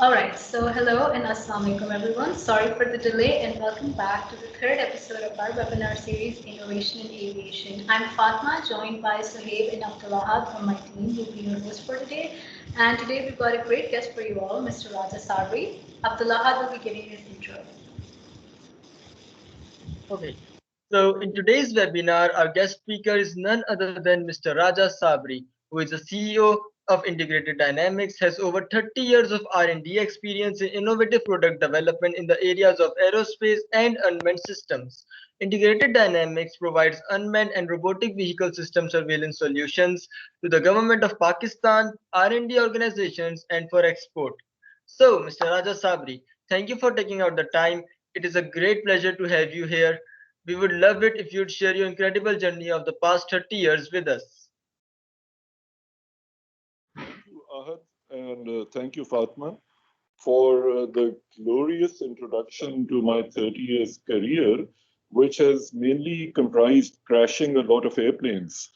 Alright, so hello and assalamu alaikum everyone. Sorry for the delay and welcome back to the third episode of our webinar series, Innovation in Aviation. I'm Fatma, joined by Suhaib and Abdullah from my team who will be your host for today. And today we've got a great guest for you all, Mr. Raja Sabri. Abdullah will be giving his intro. Okay. So in today's webinar, our guest speaker is none other than Mr. Raja Sabri, who is the CEO of Integrated Dynamics, has over 30 years of R&D experience in innovative product development in the areas of aerospace and unmanned systems. Integrated Dynamics provides unmanned and robotic vehicle system surveillance solutions to the government of Pakistan, R&D organizations, and for export. So, Mr. Raja Sabri, thank you for taking out the time. It is a great pleasure to have you here. We would love it if you'd share your incredible journey of the past 30 years with us. Thank you, Ahad, and thank you, Fatma, for the glorious introduction to my 30 years career, which has mainly comprised crashing a lot of airplanes.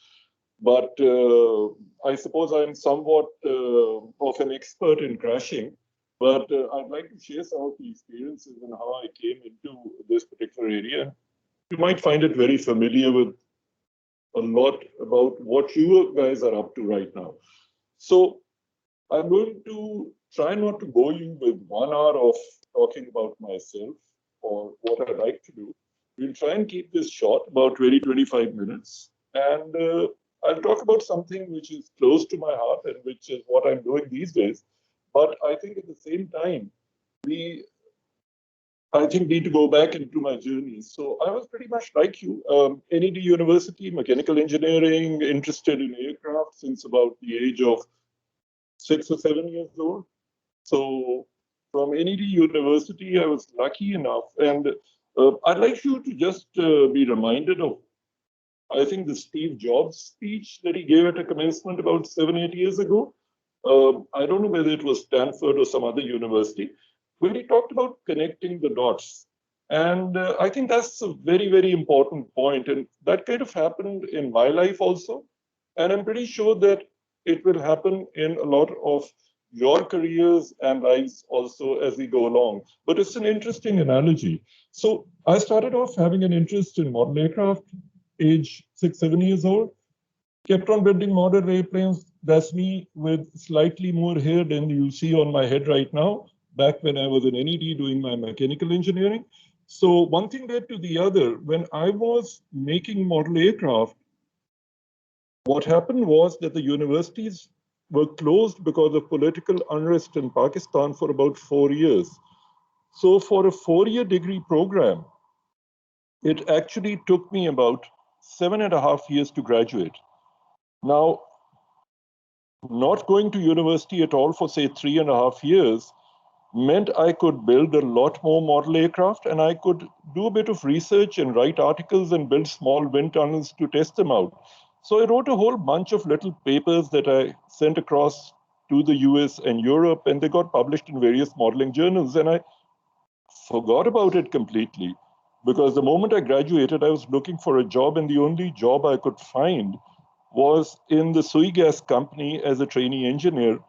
But I suppose I'm somewhat of an expert in crashing, but I'd like to share some of the experiences and how I came into this particular area. You might find it very familiar with a lot about what you guys are up to right now. So I'm going to try not to bore you with 1 hour of talking about myself or what I like to do. We'll try and keep this short, about 20, 25 minutes. And I'll talk about something which is close to my heart and which is what I'm doing these days. But I think at the same time, need to go back into my journey. So I was pretty much like you, NED University, mechanical engineering, interested in aircraft since about the age of 6 or 7 years old. So from NED University, I was lucky enough. And I'd like you to just be reminded of, I think, the Steve Jobs speech that he gave at a commencement about 7, 8 years ago. I don't know whether it was Stanford or some other university, where he talked about connecting the dots. And I think that's a very, very important point. And that kind of happened in my life also. And I'm pretty sure that it will happen in a lot of your careers and lives also as we go along. But it's an interesting analogy. So I started off having an interest in model aircraft, age 6, 7 years old. Kept on building model airplanes. That's me with slightly more hair than you see on my head right now, back when I was in NED doing my mechanical engineering. So one thing led to the other. When I was making model aircraft, what happened was that the universities were closed because of political unrest in Pakistan for about 4 years. So for a 4-year degree program, it actually took me about 7.5 years to graduate. Now, not going to university at all for say 3.5 years meant I could build a lot more model aircraft, and I could do a bit of research and write articles and build small wind tunnels to test them out. So I wrote a whole bunch of little papers that I sent across to the US and Europe, and they got published in various modeling journals. And I forgot about it completely because the moment I graduated, I was looking for a job, and the only job I could find was in the Sui Gas company as a trainee engineer.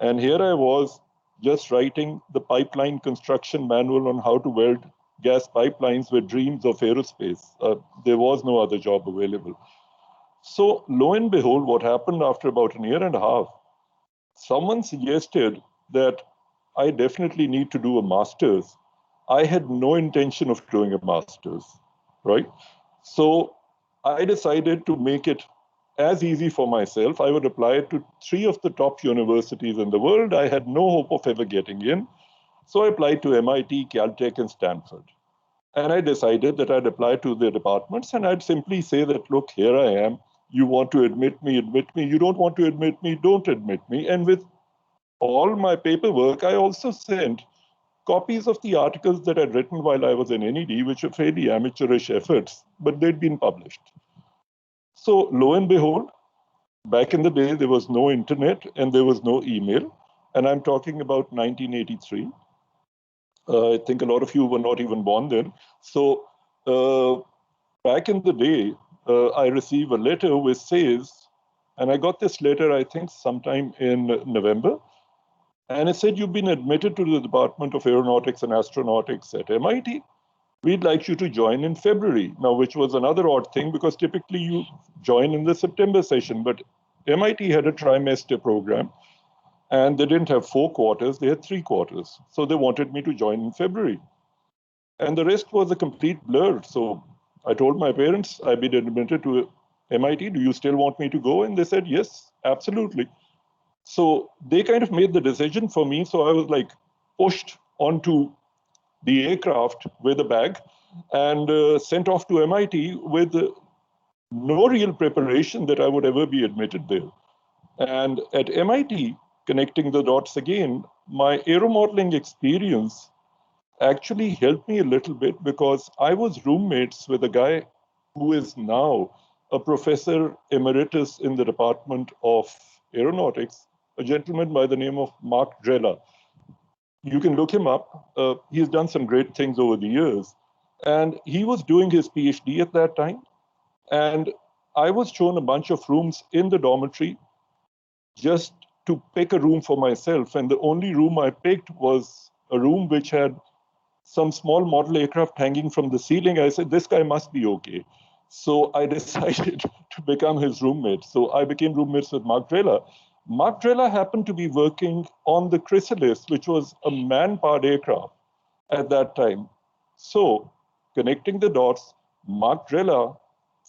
And here I was just writing the pipeline construction manual on how to weld gas pipelines with dreams of aerospace. There was no other job available. So lo and behold, what happened after about 1.5 years, someone suggested that I definitely need to do a master's. I had no intention of doing a master's, right? So I decided to make it as easy for myself. I would apply to 3 of the top universities in the world. I had no hope of ever getting in. So I applied to MIT, Caltech, and Stanford. And I decided that I'd apply to their departments, and I'd simply say that, look, here I am. You want to admit me, admit me. You don't want to admit me, don't admit me. And with all my paperwork, I also sent copies of the articles that I'd written while I was in NED, which were fairly amateurish efforts, but they'd been published. So lo and behold, back in the day, there was no internet and there was no email. And I'm talking about 1983. I think a lot of you were not even born then. So back in the day, I received a letter which says, and I got this letter, I think, sometime in November. And it said, you've been admitted to the Department of Aeronautics and Astronautics at MIT. We'd like you to join in February. Now, which was another odd thing because typically you join in the September session, but MIT had a trimester program and they didn't have 4 quarters, they had 3 quarters. So they wanted me to join in February. And the rest was a complete blur. So I told my parents, I've been admitted to MIT. Do you still want me to go? And they said, yes, absolutely. So they kind of made the decision for me. So I was like pushed onto the aircraft with a bag and sent off to MIT with no real preparation that I would ever be admitted there. And at MIT, connecting the dots again, my aeromodeling experience actually helped me a little bit because I was roommates with a guy who is now a professor emeritus in the Department of Aeronautics, a gentleman by the name of Mark Drella. You can look him up. He's done some great things over the years. And he was doing his PhD at that time. And I was shown a bunch of rooms in the dormitory just to pick a room for myself. And the only room I picked was a room which had some small model aircraft hanging from the ceiling. I said, this guy must be okay. So I decided to become his roommate. So I became roommates with Mark Drella. Mark Drella happened to be working on the Chrysalis, which was a man-powered aircraft at that time. So connecting the dots, Mark Drella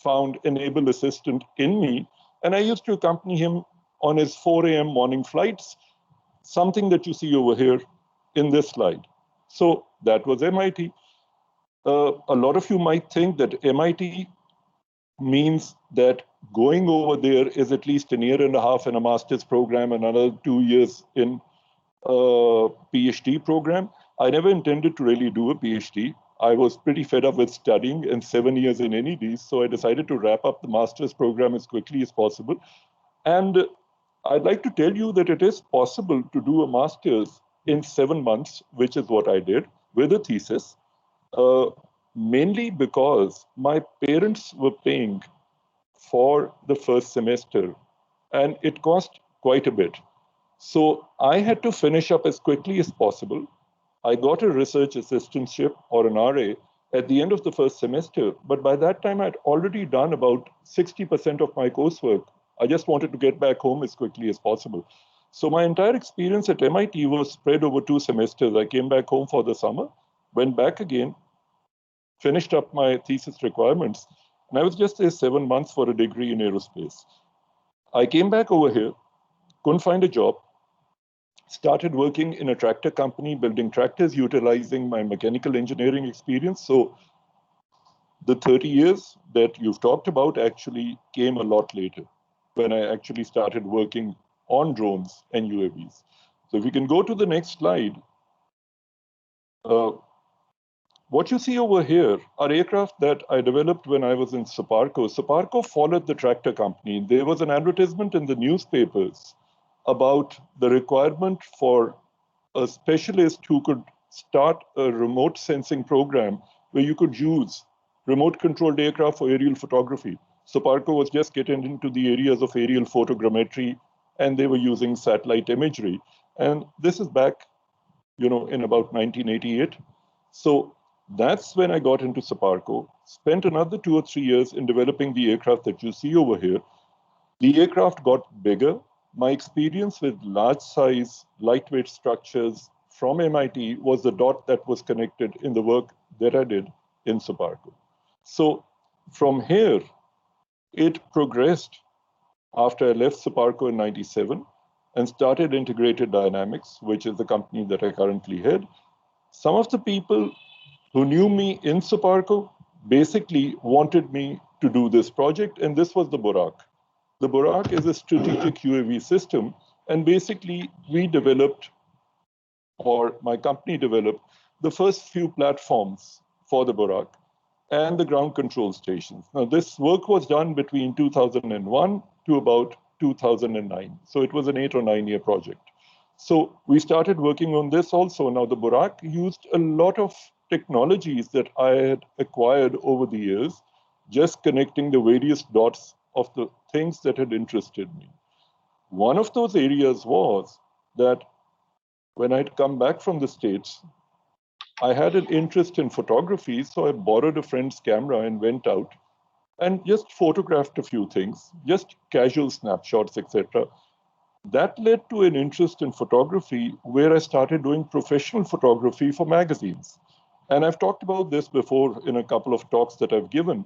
found an able assistant in me, and I used to accompany him on his 4 a.m. morning flights, something that you see over here in this slide. So that was MIT. A lot of you might think that MIT means that going over there is at least a year and a half in a master's program, another 2 years in a PhD program. I never intended to really do a PhD. I was pretty fed up with studying and 7 years in NEDs, so I decided to wrap up the master's program as quickly as possible. And I'd like to tell you that it is possible to do a master's in 7 months, which is what I did with a thesis, mainly because my parents were paying for the first semester and it cost quite a bit. So I had to finish up as quickly as possible. I got a research assistantship or an RA at the end of the first semester, but by that time I'd already done about 60% of my coursework. I just wanted to get back home as quickly as possible. So my entire experience at MIT was spread over 2 semesters. I came back home for the summer, went back again, finished up my thesis requirements, and I was just there 7 months for a degree in aerospace. I came back over here, couldn't find a job, started working in a tractor company, building tractors, utilizing my mechanical engineering experience. So the 30 years that you've talked about actually came a lot later when I actually started working on drones and UAVs. So if we can go to the next slide, what you see over here are aircraft that I developed when I was in Saparco. Saparco followed the tractor company. There was an advertisement in the newspapers about the requirement for a specialist who could start a remote sensing program where you could use remote controlled aircraft for aerial photography. Saparco was just getting into the areas of aerial photogrammetry and they were using satellite imagery. And this is back, in about 1988. So that's when I got into Saparco, spent another 2 or 3 years in developing the aircraft that you see over here. The aircraft got bigger. My experience with large size, lightweight structures from MIT was the dot that was connected in the work that I did in Saparco. So from here, it progressed after I left Saparco in 97 and started Integrated Dynamics, which is the company that I currently head. Some of the people who knew me in Saparco basically wanted me to do this project, and this was the Burak. The Burak is a strategic UAV system, and basically we developed, or my company developed, the first few platforms for the Burak and the ground control stations. Now, this work was done between 2001 to about 2009. So it was an 8 or 9 year project. So we started working on this also. Now, the Burak used a lot of technologies that I had acquired over the years, just connecting the various dots of the things that had interested me. One of those areas was that when I'd come back from the States, I had an interest in photography, so I borrowed a friend's camera and went out and just photographed a few things, just casual snapshots, etc. That led to an interest in photography where I started doing professional photography for magazines. And I've talked about this before in a couple of talks that I've given,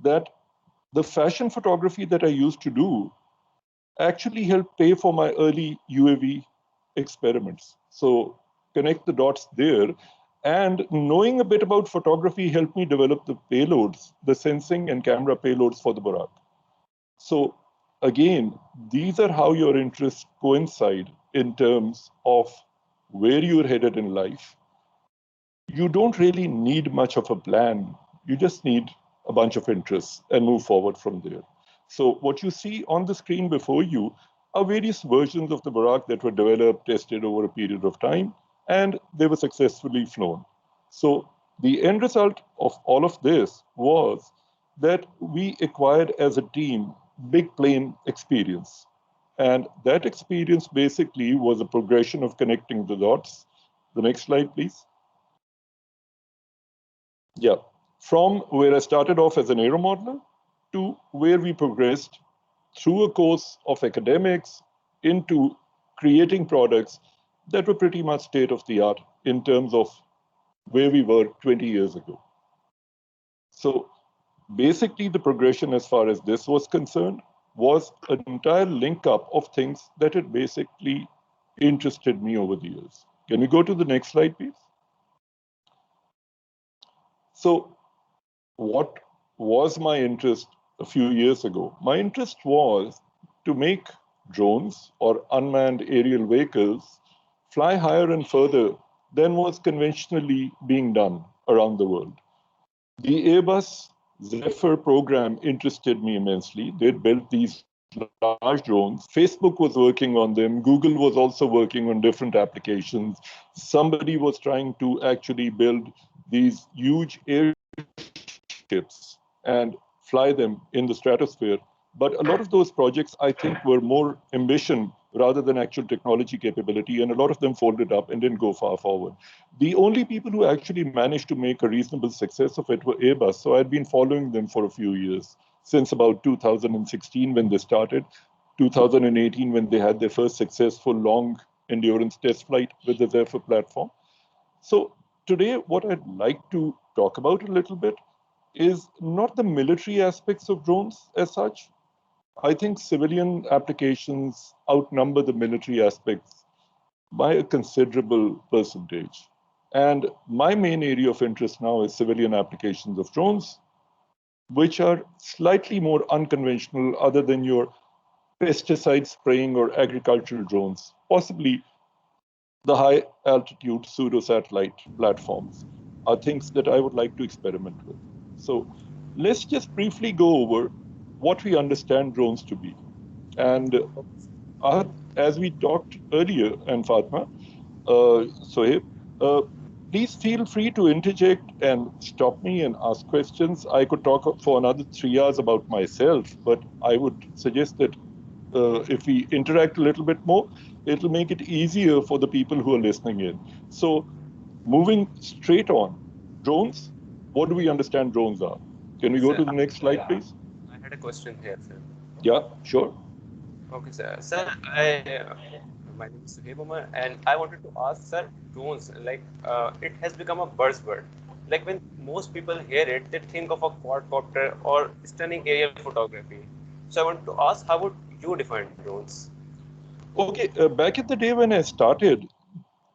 that the fashion photography that I used to do actually helped pay for my early UAV experiments. So connect the dots there. And knowing a bit about photography helped me develop the payloads, the sensing and camera payloads for the Barak. So again, these are how your interests coincide in terms of where you're headed in life. You don't really need much of a plan. You just need a bunch of interests and move forward from there. So what you see on the screen before you are various versions of the Barak that were developed, tested over a period of time, and they were successfully flown. So the end result of all of this was that we acquired as a team big plane experience. And that experience basically was a progression of connecting the dots. The next slide, please. Yeah, from where I started off as an aero modeler to where we progressed through a course of academics into creating products that were pretty much state of the art in terms of where we were 20 years ago. So basically the progression as far as this was concerned was an entire link up of things that had basically interested me over the years. Can we go to the next slide, please? So what was my interest a few years ago? My interest was to make drones or unmanned aerial vehicles fly higher and further than was conventionally being done around the world. The Airbus Zephyr program interested me immensely. They built these large drones. Facebook was working on them. Google was also working on different applications. Somebody was trying to actually build these huge airships and fly them in the stratosphere. But a lot of those projects, I think, were more ambition rather than actual technology capability, and a lot of them folded up and didn't go far forward. The only people who actually managed to make a reasonable success of it were Airbus, so I'd been following them for a few years, since about 2016 when they started, 2018 when they had their first successful long endurance test flight with the Zephyr platform. So today, what I'd like to talk about a little bit is not the military aspects of drones as such. I think civilian applications outnumber the military aspects by a considerable percentage. And my main area of interest now is civilian applications of drones, which are slightly more unconventional other than your pesticide spraying or agricultural drones, possibly the high altitude pseudo satellite platforms are things that I would like to experiment with. So let's just briefly go over what we understand drones to be. And as we talked earlier, and Fatma, Sohaib, please feel free to interject and stop me and ask questions. I could talk for another 3 hours about myself, but I would suggest that if we interact a little bit more, it'll make it easier for the people who are listening in. So moving straight on, drones, what do we understand drones are? Can we go to the next slide, please? I had a question here, sir. Yeah, sure. Okay, sir. Sir, my name is Suhaib Umar, and I wanted to ask, sir, drones, it has become a buzzword. Like when most people hear it, they think of a quadcopter or stunning aerial photography. So I want to ask, how would you define drones? Okay, back in the day when I started,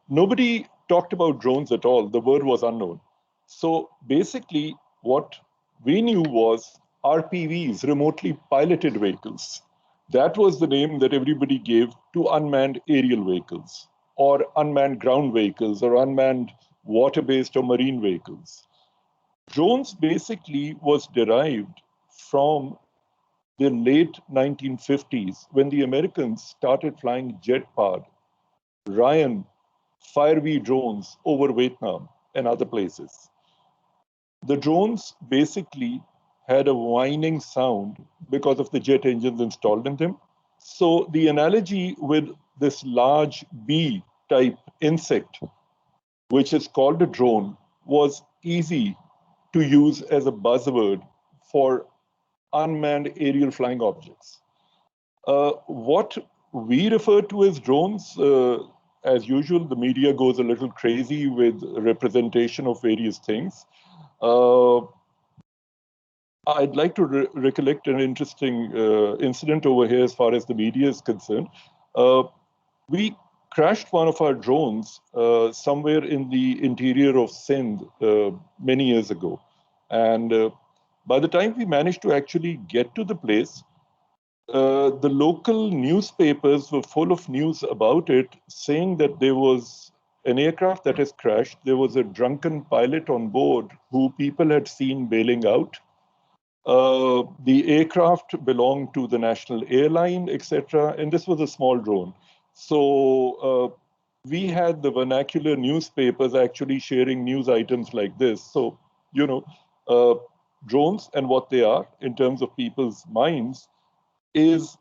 nobody talked about drones at all. The word was unknown. So basically, what we knew was RPVs, remotely piloted vehicles. That was the name that everybody gave to unmanned aerial vehicles, or unmanned ground vehicles, or unmanned water based or marine vehicles. Drones basically was derived from the late 1950s when the Americans started flying jet powered Ryan Fire-V drones over Vietnam and other places. The drones basically had a whining sound because of the jet engines installed in them. So the analogy with this large bee type insect, which is called a drone, was easy to use as a buzzword for unmanned aerial flying objects. What we refer to as drones, as usual, the media goes a little crazy with representation of various things. I'd like to recollect an interesting incident over here as far as the media is concerned. We crashed one of our drones somewhere in the interior of Sindh many years ago. And by the time we managed to actually get to the place, the local newspapers were full of news about it, saying that there was an aircraft that has crashed. There was a drunken pilot on board who people had seen bailing out. The aircraft belonged to the national airline, etc. And this was a small drone. So we had the vernacular newspapers actually sharing news items like this. So, you know, drones and what they are in terms of people's minds is,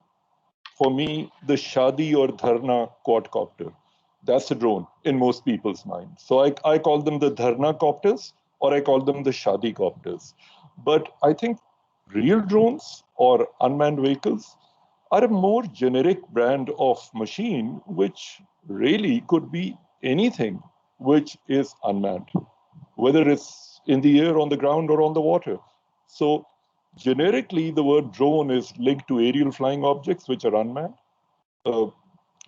for me, the Shadi or Dharna quadcopter. That's a drone in most people's minds. So I call them the Dharna copters, or I call them the Shadi copters. But I think real drones or unmanned vehicles are a more generic brand of machine, which really could be anything which is unmanned, whether it's in the air, on the ground, or on the water. So generically, the word drone is linked to aerial flying objects which are unmanned.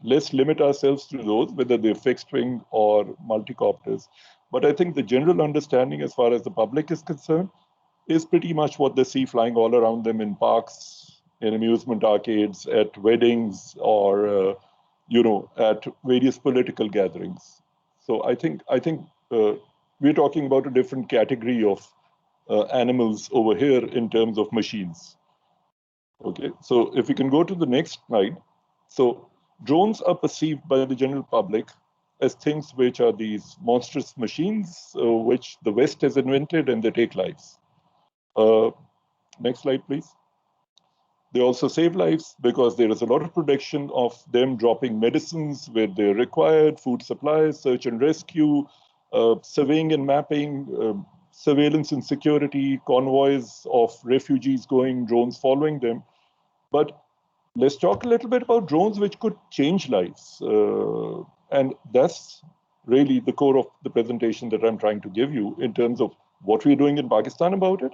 Let's limit ourselves to those, whether they're fixed wing or multicopters. But I think the general understanding as far as the public is concerned is pretty much what they see flying all around them in parks, in amusement arcades, at weddings, or you know, at various political gatherings. So I think we're talking about a different category of animals over here in terms of machines. Okay, so if we can go to the next slide. So drones are perceived by the general public as things which are these monstrous machines which the West has invented, and they take lives. Next slide, please. They also save lives because there is a lot of protection of them dropping medicines where they're required, food supplies, search and rescue, surveying and mapping, surveillance and security, convoys of refugees going, drones following them. But let's talk a little bit about drones which could change lives. And that's really the core of the presentation that I'm trying to give you in terms of what we're doing in Pakistan about it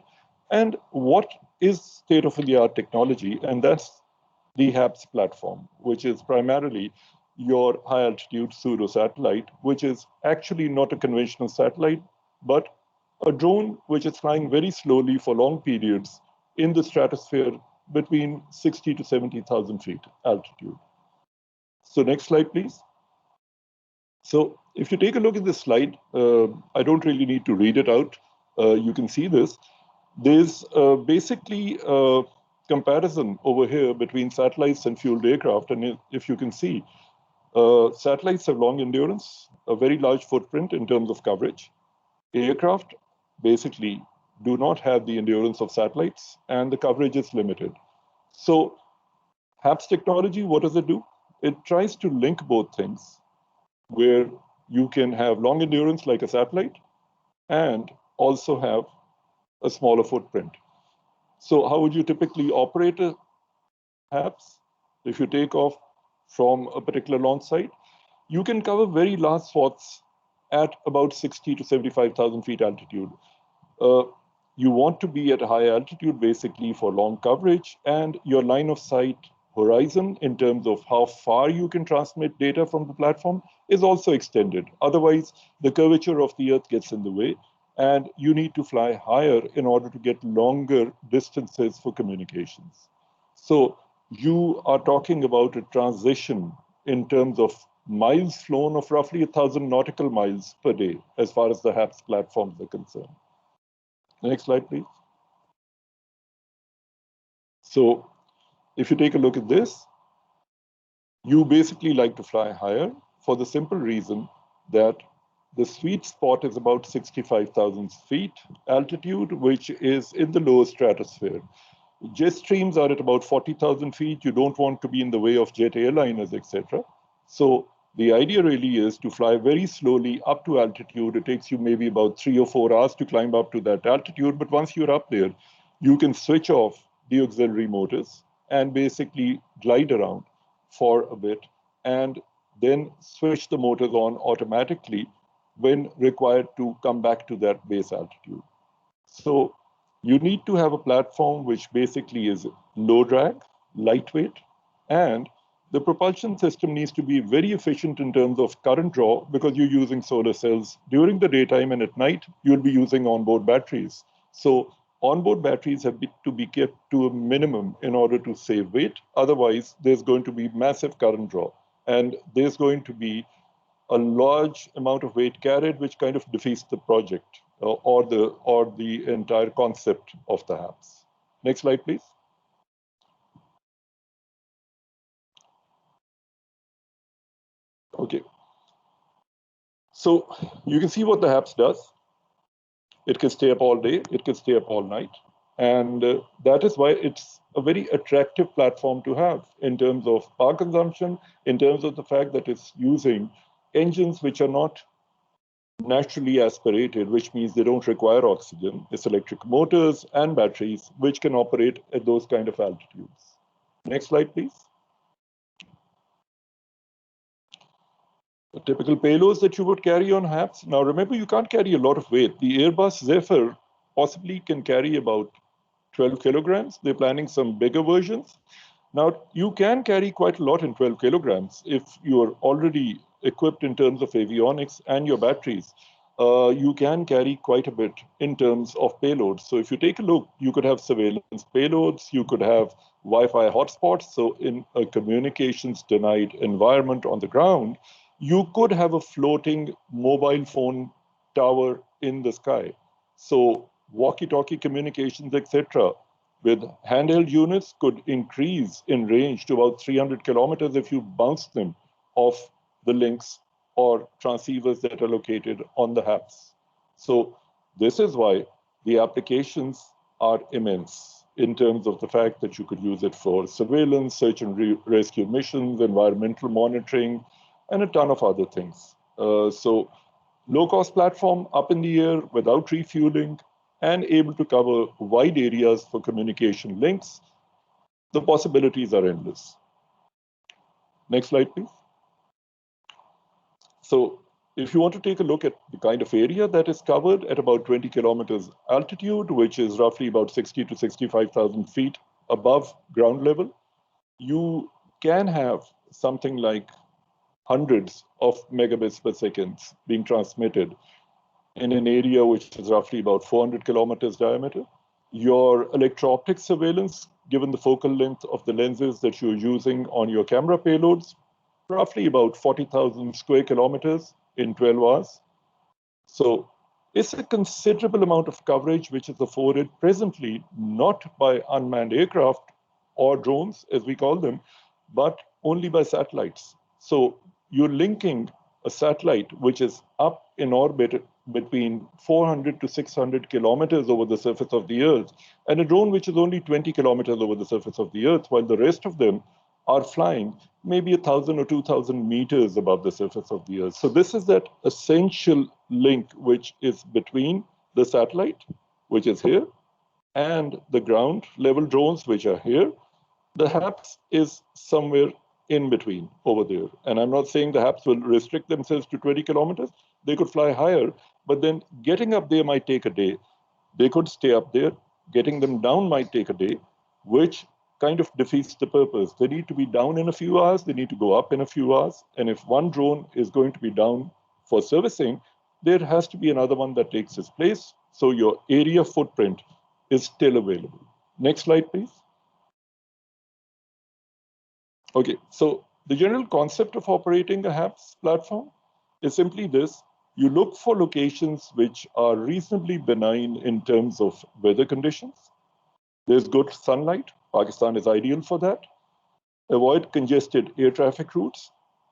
and what is state-of-the-art technology. And that's the HAPS platform, which is primarily your high-altitude pseudo-satellite, which is actually not a conventional satellite, but a drone which is flying very slowly for long periods in the stratosphere between 60 to 70,000 feet altitude. So next slide, please. So if you take a look at this slide, I don't really need to read it out. You can see this. There's basically a comparison over here between satellites and fueled aircraft. And if you can see, satellites have long endurance, a very large footprint in terms of coverage. Aircraft basically do not have the endurance of satellites, and the coverage is limited. So HAPS technology, what does it do? It tries to link both things, where you can have long endurance like a satellite and also have a smaller footprint. So how would you typically operate a HAPS? If you take off from a particular launch site, you can cover very large swaths at about 60 to 75,000 feet altitude. You want to be at a high altitude basically for long coverage, and your line of sight horizon in terms of how far you can transmit data from the platform is also extended. Otherwise, the curvature of the Earth gets in the way, and you need to fly higher in order to get longer distances for communications. So you are talking about a transition in terms of miles flown of roughly 1,000 nautical miles per day as far as the HAPS platforms are concerned. Next slide, please. So if you take a look at this, you basically like to fly higher for the simple reason that the sweet spot is about 65,000 feet altitude, which is in the lower stratosphere. Jet streams are at about 40,000 feet. You don't want to be in the way of jet airliners, etc. So The idea really is to fly very slowly up to altitude. It takes you maybe about 3 or 4 hours to climb up to that altitude. But once you're up there, you can switch off the auxiliary motors and basically glide around for a bit and then switch the motors on automatically when required to come back to that base altitude. So you need to have a platform which basically is low drag, lightweight, and the propulsion system needs to be very efficient in terms of current draw because you're using solar cells during the daytime, and at night you'll be using onboard batteries. So onboard batteries have to be kept to a minimum in order to save weight. Otherwise, there's going to be massive current draw, and there's going to be a large amount of weight carried, which kind of defeats the project or the entire concept of the HAPS. Next slide, please. Okay. So you can see what the HAPS does. It can stay up all day. It can stay up all night. And that is why it's a very attractive platform to have in terms of power consumption, in terms of the fact that it's using engines which are not naturally aspirated, which means they don't require oxygen. It's electric motors and batteries which can operate at those kind of altitudes. Next slide, please. The typical payloads that you would carry on HAPS. Now remember, you can't carry a lot of weight. The Airbus Zephyr possibly can carry about 12 kilograms. They're planning some bigger versions. Now, you can carry quite a lot in 12 kilograms if you are already equipped in terms of avionics and your batteries. You can carry quite a bit in terms of payloads. So if you take a look, you could have surveillance payloads, you could have Wi-Fi hotspots. So in a communications denied environment on the ground, you could have a floating mobile phone tower in the sky. So walkie-talkie communications, etc., with handheld units could increase in range to about 300 kilometers if you bounce them off the links or transceivers that are located on the HAPS. So this is why the applications are immense in terms of the fact that you could use it for surveillance, search and rescue missions, environmental monitoring, and a ton of other things. So low-cost platform up in the air without refueling and able to cover wide areas for communication links. The possibilities are endless. Next slide, please. So if you want to take a look at the kind of area that is covered at about 20 kilometers altitude, which is roughly about 60 to 65,000 feet above ground level, you can have something like hundreds of megabits per second being transmitted in an area which is roughly about 400 kilometers diameter. Your electro-optic surveillance, given the focal length of the lenses that you're using on your camera payloads, roughly about 40,000 square kilometers in 12 hours. So it's a considerable amount of coverage which is afforded presently not by unmanned aircraft or drones, as we call them, but only by satellites. So you're linking a satellite which is up in orbit between 400 to 600 kilometers over the surface of the Earth, and a drone which is only 20 kilometers over the surface of the Earth, while the rest of them are flying maybe 1,000 or 2,000 meters above the surface of the Earth. So this is that essential link which is between the satellite, which is here, and the ground level drones, which are here. The HAPS is somewhere in between over there. And I'm not saying the HAPS will restrict themselves to 20 kilometers. They could fly higher, but then getting up there might take a day. They could stay up there. Getting them down might take a day, which kind of defeats the purpose. They need to be down in a few hours. They need to go up in a few hours. And if one drone is going to be down for servicing, there has to be another one that takes its place. So your area footprint is still available. Next slide, please. Okay, so the general concept of operating a HAPS platform is simply this. You look for locations which are reasonably benign in terms of weather conditions. There's good sunlight. Pakistan is ideal for that. Avoid congested air traffic routes.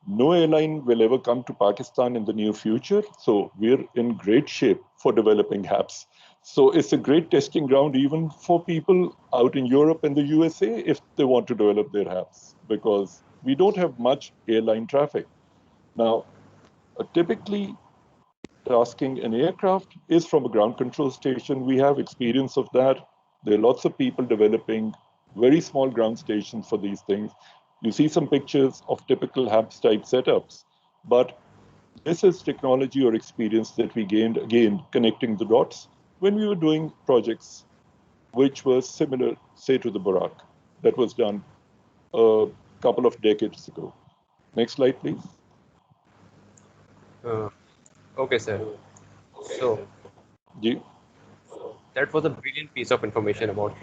No airline will ever come to Pakistan in the near future. So we're in great shape for developing HAPS. So it's a great testing ground even for people out in Europe and the USA if they want to develop their HAPS, because we don't have much airline traffic. Now, typically tasking an aircraft is from a ground control station. We have experience of that. There are lots of people developing very small ground stations for these things. You see some pictures of typical HAPS type setups, but this is technology or experience that we gained, again, connecting the dots when we were doing projects which were similar, say, to the Barak that was done a couple of decades ago. Next slide, please. Uh, okay, sir. So Ji. that was a brilliant piece of information about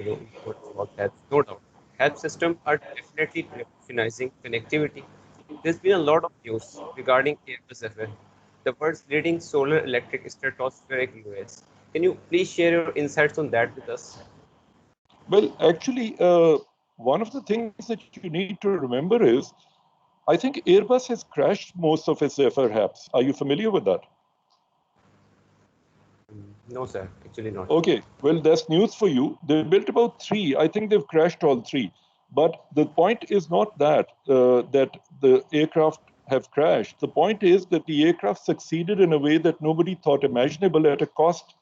about HAPS. No doubt, HAPS systems are definitely revolutionizing connectivity. There's been a lot of news regarding Airbus FL, the world's leading solar electric stratospheric UAS. Can you please share your insights on that with us? Well, actually, one of the things that you need to remember is, I think Airbus has crashed most of its FR-HAPS. Are you familiar with that? No, sir, actually not. Okay, well, that's news for you. They built about 3. I think they've crashed all 3. But the point is not that the aircraft have crashed. The point is that the aircraft succeeded in a way that nobody thought imaginable at a cost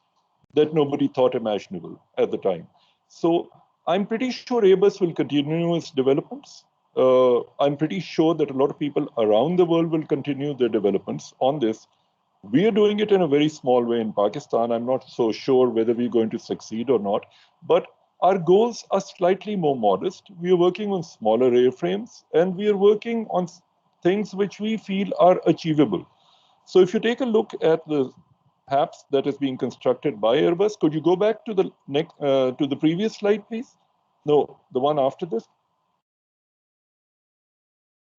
that nobody thought imaginable at the time. So I'm pretty sure Airbus will continue its developments. I'm pretty sure that a lot of people around the world will continue their developments on this. We are doing it in a very small way in Pakistan. I'm not so sure whether we're going to succeed or not, but our goals are slightly more modest. We are working on smaller airframes and we are working on things which we feel are achievable. So if you take a look at the HAPS that is being constructed by Airbus, could you go back to the previous slide, please? No, the one after this.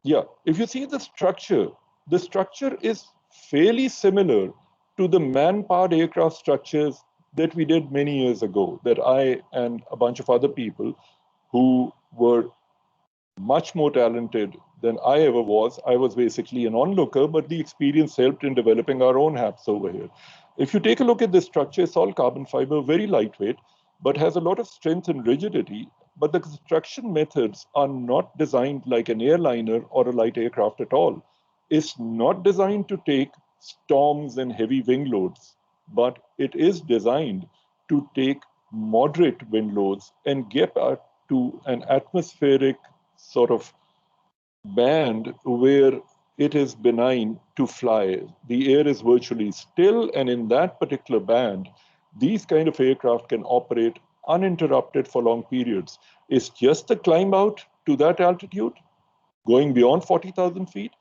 Yeah, if you see the structure is fairly similar to the man-powered aircraft structures that we did many years ago, that I and a bunch of other people who were much more talented than I ever was. I was basically an onlooker, but the experience helped in developing our own HAPS over here. If you take a look at this structure, it's all carbon fiber, very lightweight, but has a lot of strength and rigidity. But the construction methods are not designed like an airliner or a light aircraft at all. It's not designed to take storms and heavy wing loads, but it is designed to take moderate wind loads and get to an atmospheric sort of band where it is benign to fly. The air is virtually still, and in that particular band, these kind of aircraft can operate uninterrupted for long periods. It's just the climb out to that altitude, going beyond 40,000 feet,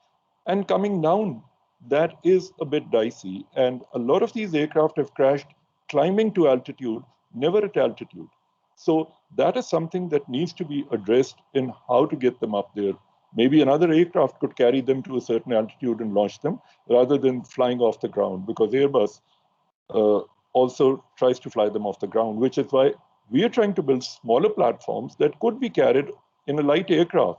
and coming down. That is a bit dicey. And a lot of these aircraft have crashed climbing to altitude, never at altitude. So that is something that needs to be addressed in how to get them up there. Maybe another aircraft could carry them to a certain altitude and launch them rather than flying off the ground, because Airbus also tries to fly them off the ground, which is why we are trying to build smaller platforms that could be carried in a light aircraft,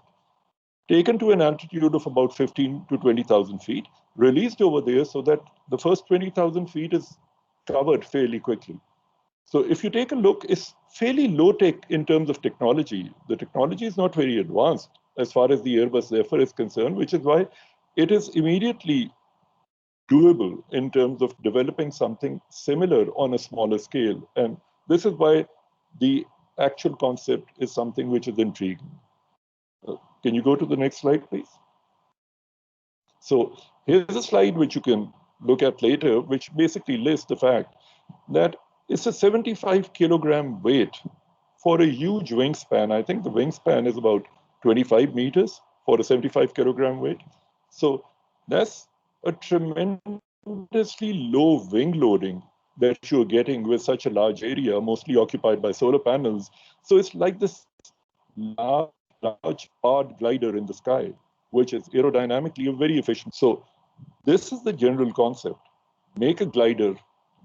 taken to an altitude of about 15 to 20,000 feet, released over there so that the first 20,000 feet is covered fairly quickly. So if you take a look, it's fairly low tech in terms of technology. The technology is not very advanced as far as the Airbus Zephyr is concerned, which is why it is immediately doable in terms of developing something similar on a smaller scale. And this is why the actual concept is something which is intriguing. Can you go to the next slide, please? So here's a slide which you can look at later, which basically lists the fact that it's a 75 kilogram weight for a huge wingspan. I think the wingspan is about 25 meters for a 75 kilogram weight. So that's a tremendously low wing loading that you're getting with such a large area, mostly occupied by solar panels. So it's like this large hard glider in the sky, which is aerodynamically very efficient. So this is the general concept. Make a glider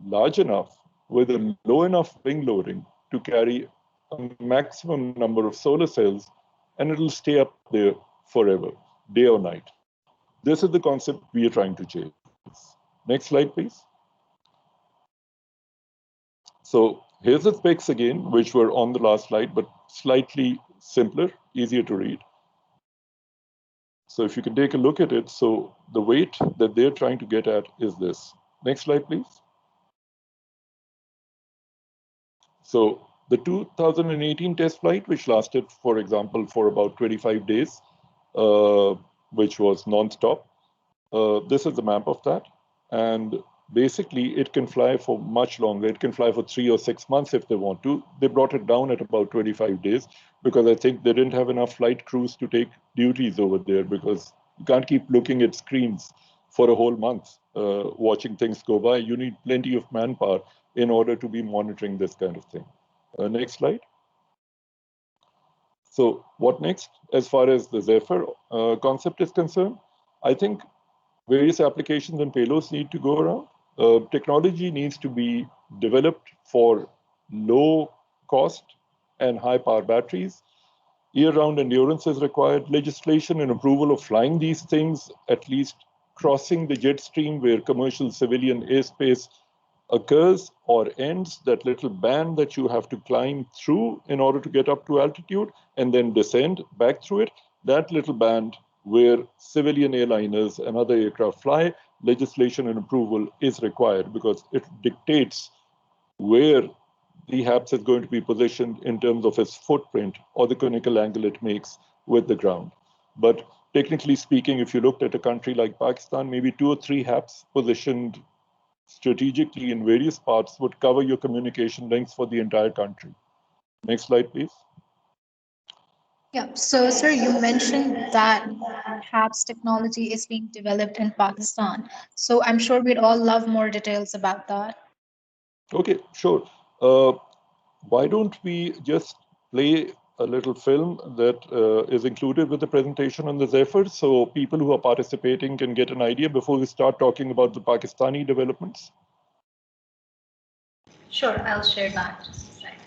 large enough with a low enough wing loading to carry a maximum number of solar cells, and it'll stay up there forever, day or night. This is the concept we are trying to chase. Next slide, please. So here's the specs again, which were on the last slide, but slightly simpler, easier to read. So if you can take a look at it, so the weight that they're trying to get at is this. Next slide, please. So the 2018 test flight, which lasted, for example, for about 25 days, which was non-stop, this is the map of that. And basically, it can fly for much longer. It can fly for 3 or 6 months if they want to. They brought it down at about 25 days because I think they didn't have enough flight crews to take duties over there, because you can't keep looking at screens for a whole month, watching things go by. You need plenty of manpower in order to be monitoring this kind of thing. Next slide. So what next? As far as the Zephyr concept is concerned, I think various applications and payloads need to go around. Technology needs to be developed for low cost and high power batteries. Year-round endurance is required. Legislation and approval of flying these things, at least crossing the jet stream where commercial civilian airspace occurs or ends, that little band that you have to climb through in order to get up to altitude and then descend back through it, that little band where civilian airliners and other aircraft fly, legislation and approval is required because it dictates where the HAPS is going to be positioned in terms of its footprint or the conical angle it makes with the ground. But technically speaking, if you looked at a country like Pakistan, maybe 2 or 3 HAPS positioned strategically in various parts would cover your communication links for the entire country. Next slide, please. Yeah, so sir, you mentioned that HAPS technology is being developed in Pakistan. So I'm sure we'd all love more details about that. Okay, sure. Why don't we just play a little film that is included with the presentation on the Zephyr, so people who are participating can get an idea before we start talking about the Pakistani developments? Sure, I'll share that. Just a second.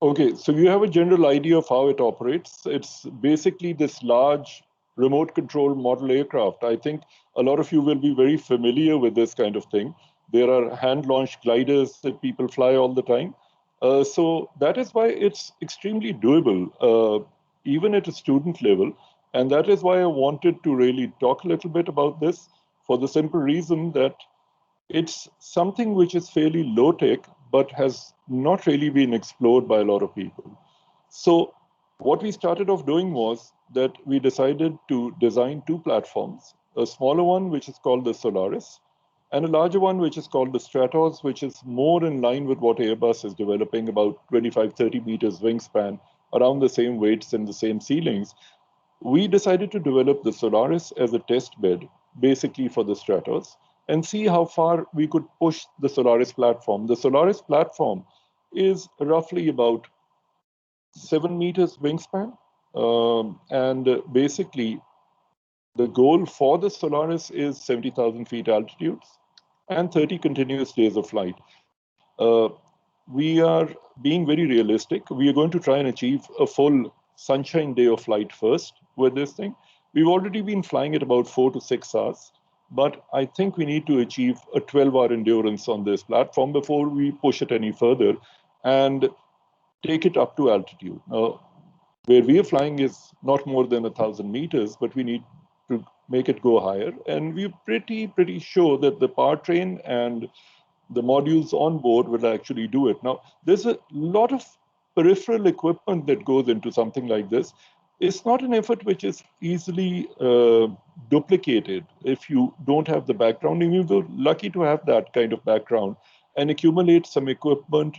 Okay, so you have a general idea of how it operates. It's basically this large remote control model aircraft. I think a lot of you will be very familiar with this kind of thing. There are hand-launched gliders that people fly all the time. So that is why it's extremely doable, even at a student level. And that is why I wanted to really talk a little bit about this, for the simple reason that it's something which is fairly low tech, but has not really been explored by a lot of people. So what we started off doing was that we decided to design 2 platforms, a smaller one, which is called the Solaris, and a larger one, which is called the Stratos, which is more in line with what Airbus is developing, about 25, 30 meters wingspan, around the same weights and the same ceilings. We decided to develop the Solaris as a test bed, basically for the Stratos, and see how far we could push the Solaris platform. The Solaris platform is roughly about 7 meters wingspan. And basically, the goal for the Solaris is 70,000 feet altitudes and 30 continuous days of flight. We are being very realistic. We are going to try and achieve a full sunshine day of flight first with this thing. We've already been flying at about 4 to 6 hours, but I think we need to achieve a 12-hour endurance on this platform before we push it any further and take it up to altitude. Now, where we are flying is not more than 1,000 meters, but we need to make it go higher. And we're pretty sure that the powertrain and the modules on board will actually do it. Now, there's a lot of peripheral equipment that goes into something like this. It's not an effort which is easily duplicated if you don't have the background. And you're lucky to have that kind of background and accumulate some equipment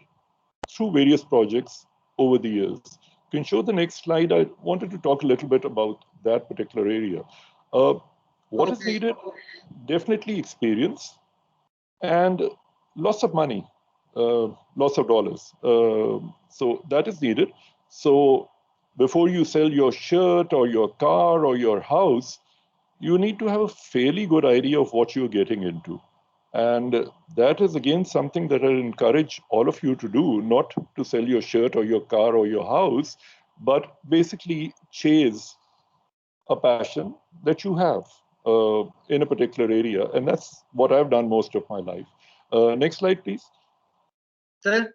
through various projects over the years. You can show the next slide. I wanted to talk a little bit about that particular area. What is needed? Definitely experience and lots of money, lots of dollars. So that is needed. So before you sell your shirt or your car or your house, you need to have a fairly good idea of what you're getting into. And that is again something that I encourage all of you to do, not to sell your shirt or your car or your house, but basically chase a passion that you have in a particular area. And that's what I've done most of my life. Next slide, please. Sir,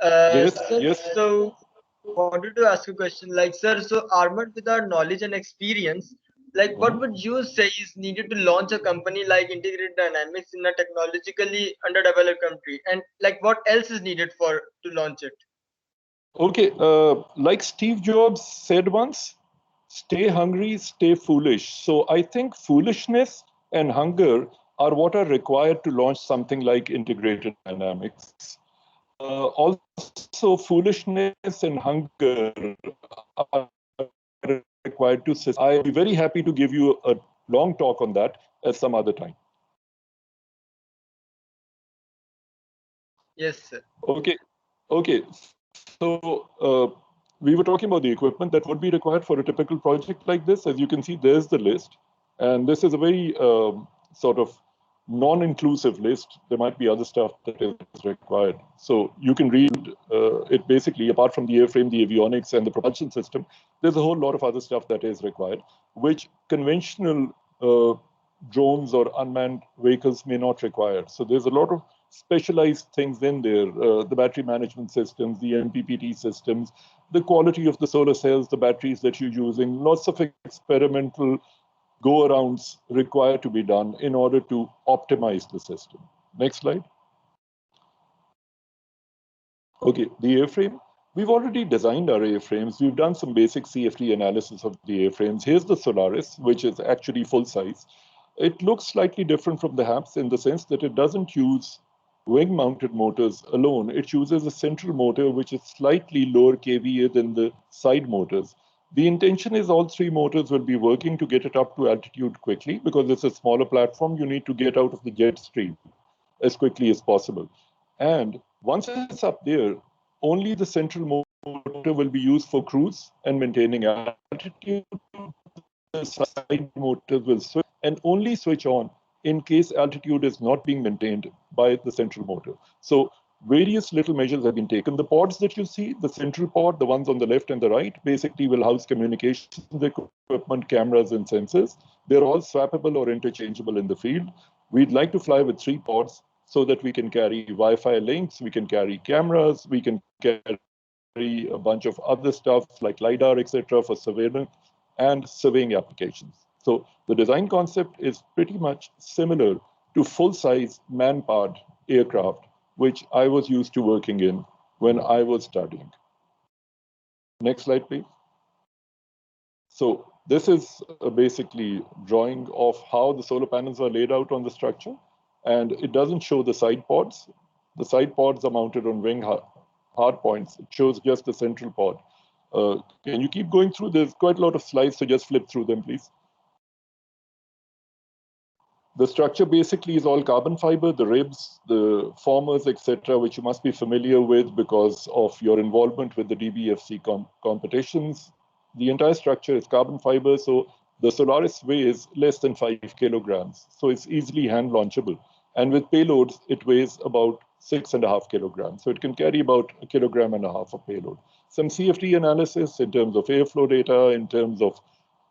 Yes, sir, yes. so wanted to ask a question. Like, sir, so armored with our knowledge and experience, like, what would you say is needed to launch a company like Integrated Dynamics in a technologically underdeveloped country, and like, what else is needed for to launch it? Okay, like Steve Jobs said once, stay hungry, stay foolish. So I think foolishness and hunger are what are required to launch something like integrated dynamics. Also, foolishness and hunger are required to. I'll be very happy to give you a long talk on that at some other time. Yes, sir. Okay, okay. So we were talking about the equipment that would be required for a typical project like this. As you can see, there's the list. And this is a very sort of non-inclusive list. There might be other stuff that is required. So you can read it basically, apart from the airframe, the avionics, and the propulsion system, there's a whole lot of other stuff that is required, which conventional drones or unmanned vehicles may not require. So there's a lot of specialized things in there, the battery management systems, the MPPT systems, the quality of the solar cells, the batteries that you're using, lots of experimental go-arounds required to be done in order to optimize the system. Next slide. Okay, the airframe. We've already designed our airframes. We've done some basic CFD analysis of the airframes. Here's the Solaris, which is actually full size. It looks slightly different from the HAPS in the sense that it doesn't use wing-mounted motors alone. It uses a central motor, which is slightly lower kVA than the side motors. The intention is all three motors will be working to get it up to altitude quickly because it's a smaller platform. You need to get out of the jet stream as quickly as possible. And once it's up there, only the central motor will be used for cruise and maintaining altitude. The side motors will switch and only switch on in case altitude is not being maintained by the central motor. So various little measures have been taken. The pods that you see, the central pod, the ones on the left and the right, basically will house communications equipment, cameras, and sensors. They're all swappable or interchangeable in the field. We'd like to fly with 3 pods so that we can carry Wi-Fi links, we can carry cameras, we can carry a bunch of other stuff like LiDAR, etc., for surveillance and surveying applications. So the design concept is pretty much similar to full-size man-powered aircraft, which I was used to working in when I was studying. Next slide, please. So this is basically drawing of how the solar panels are laid out on the structure, and it doesn't show the side pods. The side pods are mounted on wing hard points. It shows just the central pod. Can you keep going through? There's quite a lot of slides, so just flip through them, please. The structure basically is all carbon fiber, the ribs, the formers, etc., which you must be familiar with because of your involvement with the DBFC competitions. The entire structure is carbon fiber, so the Solaris weighs less than 5 kilograms, so it's easily hand launchable. And with payloads, it weighs about 6.5 kilograms, so it can carry about 1.5 kilograms of payload. Some CFD analysis in terms of airflow data, in terms of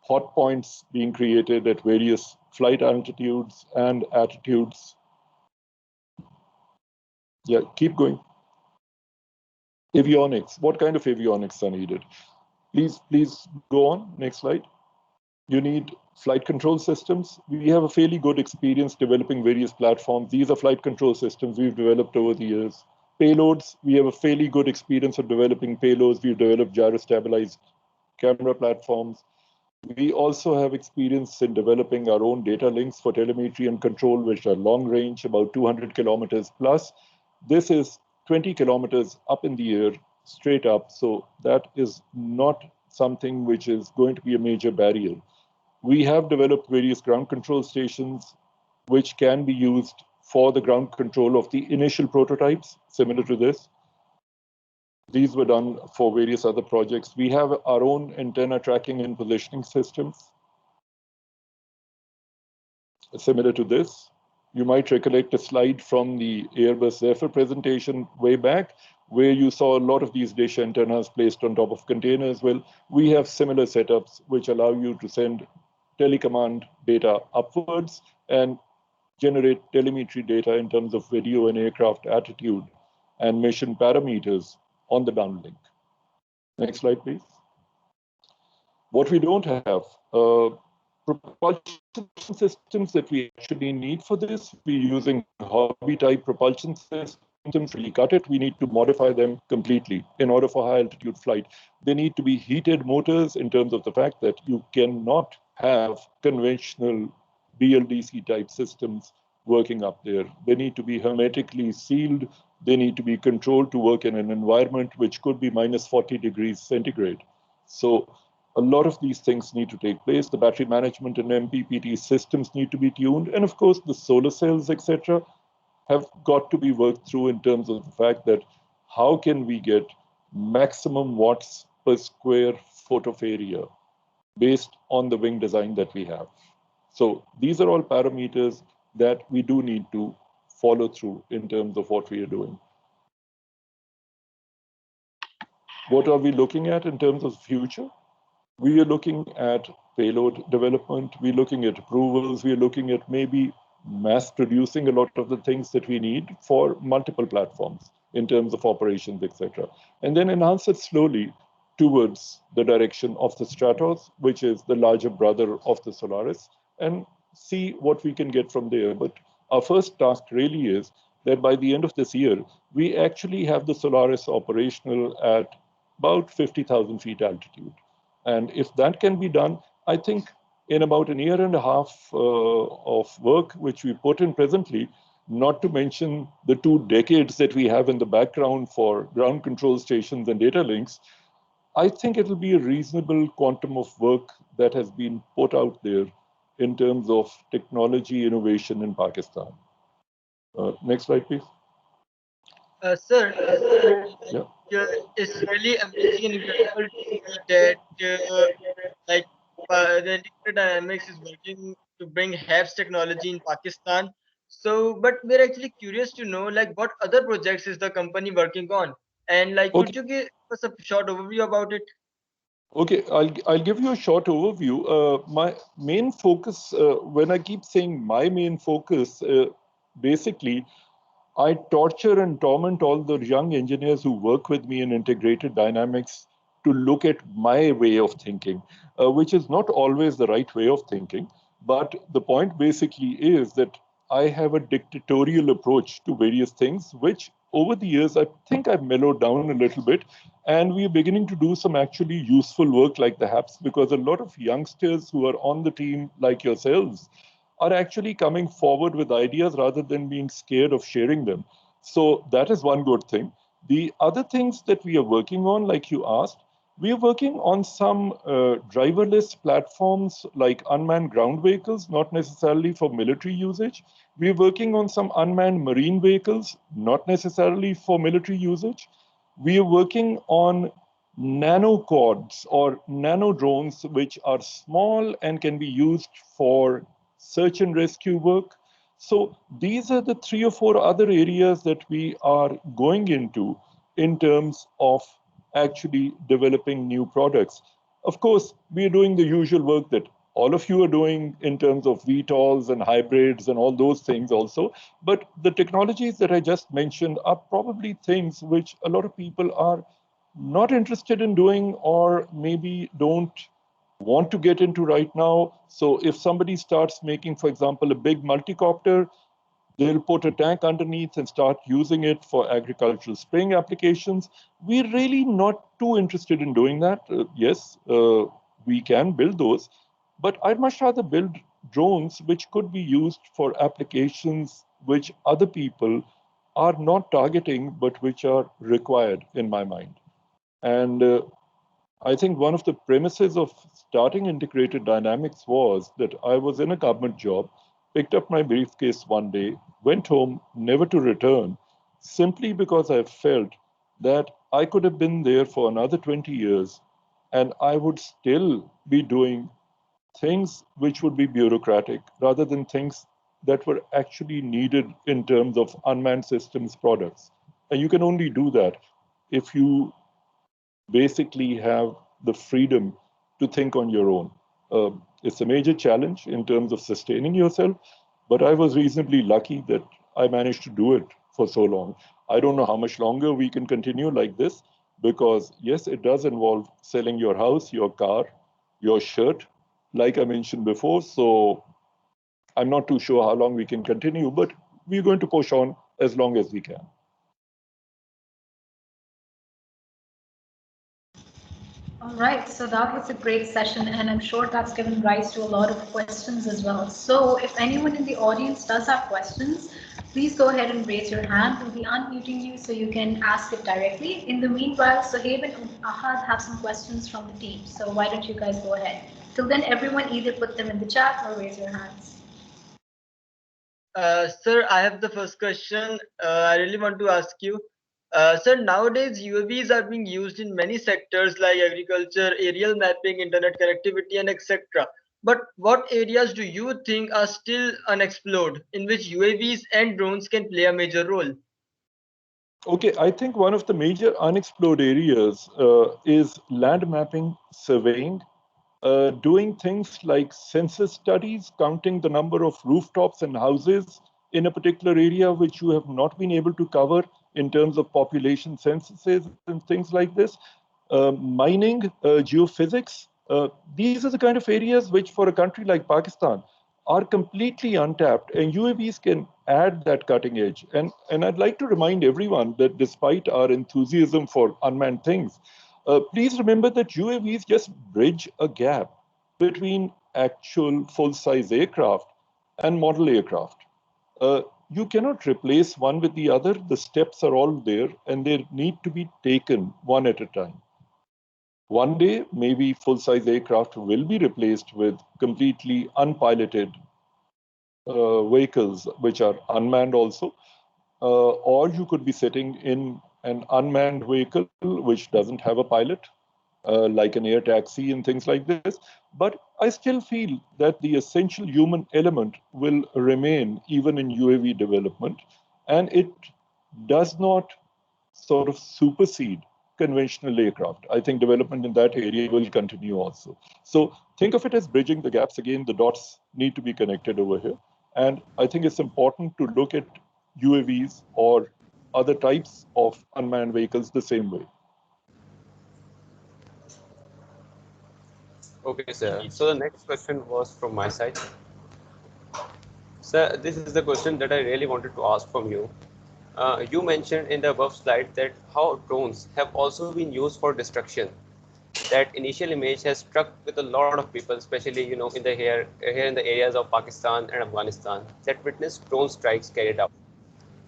hot points being created at various flight altitudes and attitudes. Yeah, keep going. Avionics. What kind of avionics are needed? Please go on. Next slide. You need flight control systems. We have a fairly good experience developing various platforms. These are flight control systems we've developed over the years. Payloads, we have a fairly good experience of developing payloads. We've developed gyro-stabilized camera platforms. We also have experience in developing our own data links for telemetry and control, which are long range, about 200 kilometers plus. This is 20 kilometers up in the air, straight up. So that is not something which is going to be a major barrier. We have developed various ground control stations, which can be used for the ground control of the initial prototypes, similar to this. These were done for various other projects. We have our own antenna tracking and positioning systems, similar to this. You might recollect a slide from the Airbus Zephyr presentation way back, where you saw a lot of these dish antennas placed on top of containers. Well, we have similar setups which allow you to send telecommand data upwards and generate telemetry data in terms of video and aircraft attitude and mission parameters on the downlink. Next slide, please. What we don't have, propulsion systems that we actually need for this. We're using hobby-type propulsion systems. Really cut it. We need to modify them completely in order for high-altitude flight. They need to be heated motors in terms of the fact that you cannot have conventional BLDC-type systems working up there. They need to be hermetically sealed. They need to be controlled to work in an environment which could be minus 40 degrees centigrade. So a lot of these things need to take place. The battery management and MPPT systems need to be tuned. And of course, the solar cells, etc., have got to be worked through in terms of the fact that how can we get maximum watts per square foot of area based on the wing design that we have. So these are all parameters that we do need to follow through in terms of what we are doing. What are we looking at in terms of future? We are looking at payload development. We're looking at approvals. We're looking at maybe mass producing a lot of the things that we need for multiple platforms in terms of operations, etc. And then enhance it slowly towards the direction of the Stratos, which is the larger brother of the Solaris, and see what we can get from there. But our first task really is that by the end of this year, we actually have the Solaris operational at about 50,000 feet altitude. And if that can be done, I think in about a year and a half of work, which we put in presently, not to mention the 2 decades that we have in the background for ground control stations and data links, I think it will be a reasonable quantum of work that has been put out there in terms of technology innovation in Pakistan. Next slide, please. Sir, Yeah. it's really amazing and incredible to see that the integrated dynamics is working to bring HAPS technology in Pakistan. So, but we're actually curious to know what other projects is the company working on, and Okay. could you give us a short overview about it? Okay, I'll give you a short overview. My main focus, when I keep saying my main focus, basically, I torture and torment all the young engineers who work with me in integrated dynamics to look at my way of thinking, which is not always the right way of thinking. But the point basically is that I have a dictatorial approach to various things, which over the years, I think I've mellowed down a little bit. And we're beginning to do some actually useful work like the HAPS, because a lot of youngsters who are on the team, like yourselves, are actually coming forward with ideas rather than being scared of sharing them. So that is one good thing. The other things that we are working on, like you asked, We're working on some driverless platforms like unmanned ground vehicles, not necessarily for military usage. We're working on some unmanned marine vehicles, not necessarily for military usage. We are working on nano quads or nano drones, which are small and can be used for search and rescue work. So these are the three or four other areas that we are going into in terms of actually developing new products. Of course, we are doing the usual work that all of you are doing in terms of VTOLs and hybrids and all those things also. But the technologies that I just mentioned are probably things which a lot of people are not interested in doing or maybe don't want to get into right now. So if somebody starts making, for example, a big multicopter, they'll put a tank underneath and start using it for agricultural spraying applications. We're really not too interested in doing that. Yes, we can build those, but I'd much rather build drones which could be used for applications which other people are not targeting, but which are required in my mind. And I think one of the premises of starting integrated dynamics was that I was in a government job, picked up my briefcase one day, went home, never to return, simply because I felt that I could have been there for another 20 years and I would still be doing things which would be bureaucratic rather than things that were actually needed in terms of unmanned systems products. And you can only do that if you basically have the freedom to think on your own. It's a major challenge in terms of sustaining yourself, but I was reasonably lucky that I managed to do it for so long. I don't know how much longer we can continue like this because, yes, it does involve selling your house, your car, your shirt, like I mentioned before. So I'm not too sure how long we can continue, but we're going to push on as long as we can. All right, so that was a great session, and I'm sure that's given rise to a lot of questions as well. So, if anyone in the audience does have questions, please go ahead and raise your hand. We'll be unmuting you so you can ask it directly. In the meanwhile, Sohaib and Ahad have some questions from the team. So, why don't you guys go ahead? Till then, everyone either put them in the chat or raise your hands. Sir, I have the first question. I really want to ask you. Sir, nowadays UAVs are being used in many sectors like agriculture, aerial mapping, internet connectivity, and etc. But what areas do you think are still unexplored in which UAVs and drones can play a major role? Okay, I think one of the major unexplored areas is land mapping, surveying, doing things like census studies, counting the number of rooftops and houses in a particular area which you have not been able to cover in terms of population censuses and things like this. Mining, geophysics, these are the kind of areas which for a country like Pakistan are completely untapped, and UAVs can add that cutting edge. And I'd like to remind everyone that despite our enthusiasm for unmanned things, please remember that UAVs just bridge a gap between actual full-size aircraft and model aircraft. You cannot replace one with the other. The steps are all there, and they need to be taken one at a time. One day, maybe full-size aircraft will be replaced with completely unpiloted vehicles, which are unmanned also. Or you could be sitting in an unmanned vehicle which doesn't have a pilot, like an air taxi and things like this. But I still feel that the essential human element will remain even in UAV development, and it does not sort of supersede conventional aircraft. I think development in that area will continue also. So think of it as bridging the gaps. Again, the dots need to be connected over here. And I think it's important to look at UAVs or other types of unmanned vehicles the same way. Okay, sir. So the next question was from my side. Sir, this is the question that I really wanted to ask from you. You mentioned in the above slide that how drones have also been used for destruction. That initial image has struck with a lot of people, especially in the here in the areas of Pakistan and Afghanistan that witnessed drone strikes carried out.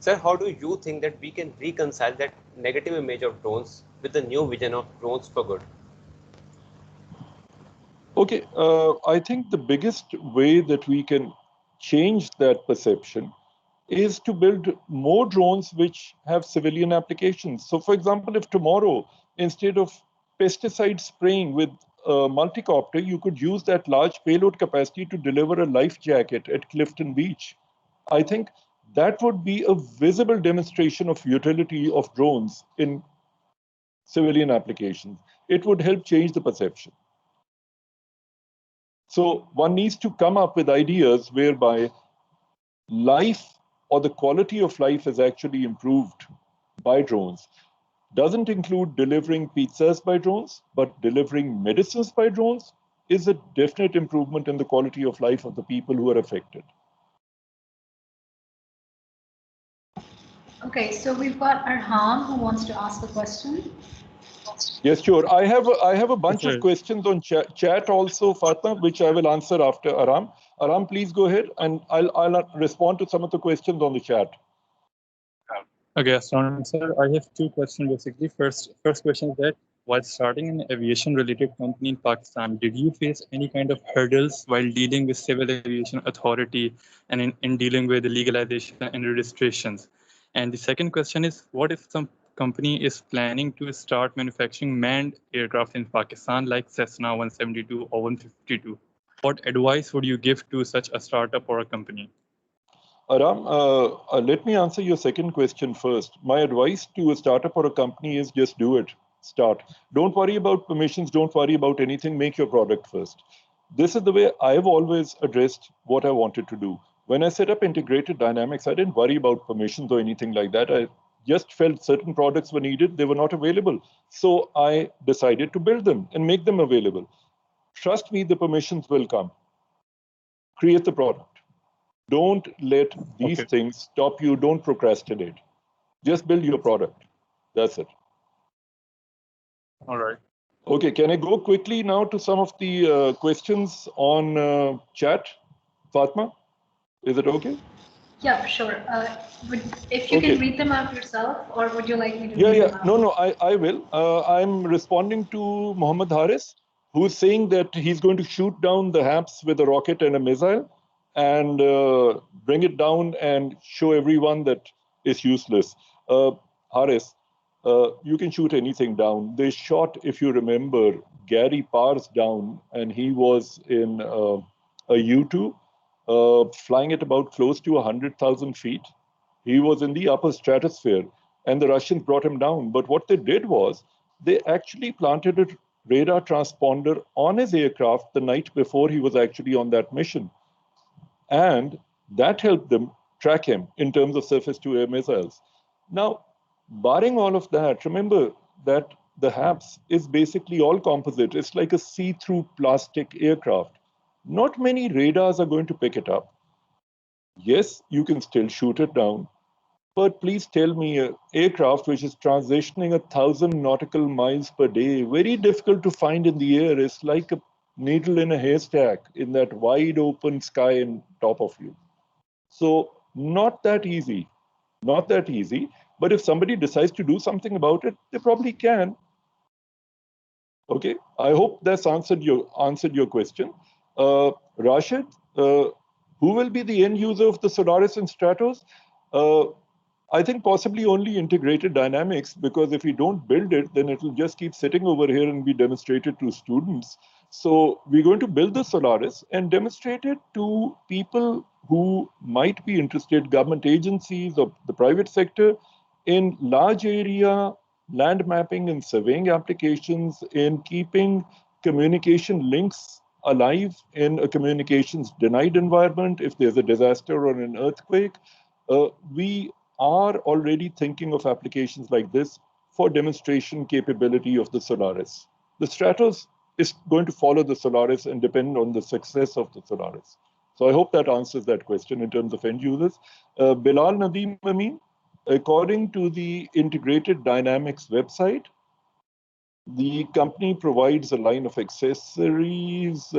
Sir, how do you think that we can reconcile that negative image of drones with the new vision of drones for good? Okay, I think the biggest way that we can change that perception is to build more drones which have civilian applications. So, for example, if tomorrow, instead of pesticide spraying with a multicopter, you could use that large payload capacity to deliver a life jacket at Clifton Beach, I think that would be a visible demonstration of utility of drones in civilian applications. It would help change the perception. So one needs to come up with ideas whereby life or the quality of life is actually improved by drones. Doesn't include delivering pizzas by drones, but delivering medicines by drones is a definite improvement in the quality of life of the people who are affected. Okay, so we've got Arham who wants to ask a question. Yes, sure. I have a bunch of questions on chat also, Fatma, which I will answer after Aram. Aram, please go ahead, and I'll respond to some of the questions on the chat. Okay, Assalamualaikum, sir. I have two questions basically. First question is that while starting an aviation-related company in Pakistan, did you face any kind of hurdles while dealing with Civil Aviation Authority and in dealing with the legalization and registrations? And the second question is, what if some company is planning to start manufacturing manned aircraft in Pakistan like Cessna 172 or 152? What advice would you give to such a startup or a company? Aram, let me answer your second question first. My advice to a startup or a company is just do it. Start. Don't worry about permissions. Don't worry about anything. Make your product first. This is the way I've always addressed what I wanted to do. When I set up integrated dynamics, I didn't worry about permissions or anything like that. I just felt certain products were needed. They were not available. So I decided to build them and make them available. Trust me, the permissions will come. Create the product. Don't let these things stop you. Don't procrastinate. Just build your product. That's it. All right. Okay, can I go quickly now to some of the questions on chat? Fatma, is it okay? Yeah, sure. If you can read them out yourself, or would you like me to read them out? No, I will. I'm responding to Mohammed Haris, who's saying that he's going to shoot down the HAPS with a rocket and a missile and bring it down and show everyone that it's useless. Haris, you can shoot anything down. They shot, if you remember, Gary Pars down, and he was in a U-2, flying at about close to 100,000 feet. He was in the upper stratosphere, and the Russians brought him down. But what they did was they actually planted a radar transponder on his aircraft the night before he was actually on that mission. And that helped them track him in terms of surface-to-air missiles. Now, barring all of that, remember that the HAPS is basically all composite. It's like a see-through plastic aircraft. Not many radars are going to pick it up. Yes, you can still shoot it down. But please tell me, an aircraft which is transitioning 1,000 nautical miles per day, very difficult to find in the air. It's like a needle in a haystack in that wide open sky on top of you. So not that easy, not that easy. But if somebody decides to do something about it, they probably can. Okay, I hope that's answered your question. Rashid, who will be the end user of the Solaris and Stratos? I think possibly only integrated dynamics, because if we don't build it, then it will just keep sitting over here and be demonstrated to students. So we're going to build the Solaris and demonstrate it to people who might be interested, government agencies or the private sector, in large area land mapping and surveying applications, in keeping communication links alive in a communications denied environment if there's a disaster or an earthquake. We are already thinking of applications like this for demonstration capability of the Solaris. The Stratos is going to follow the Solaris and depend on the success of the Solaris. So I hope that answers that question in terms of end users. Bilal Nadeem Amin, according to the Integrated Dynamics website, the company provides a line of accessories.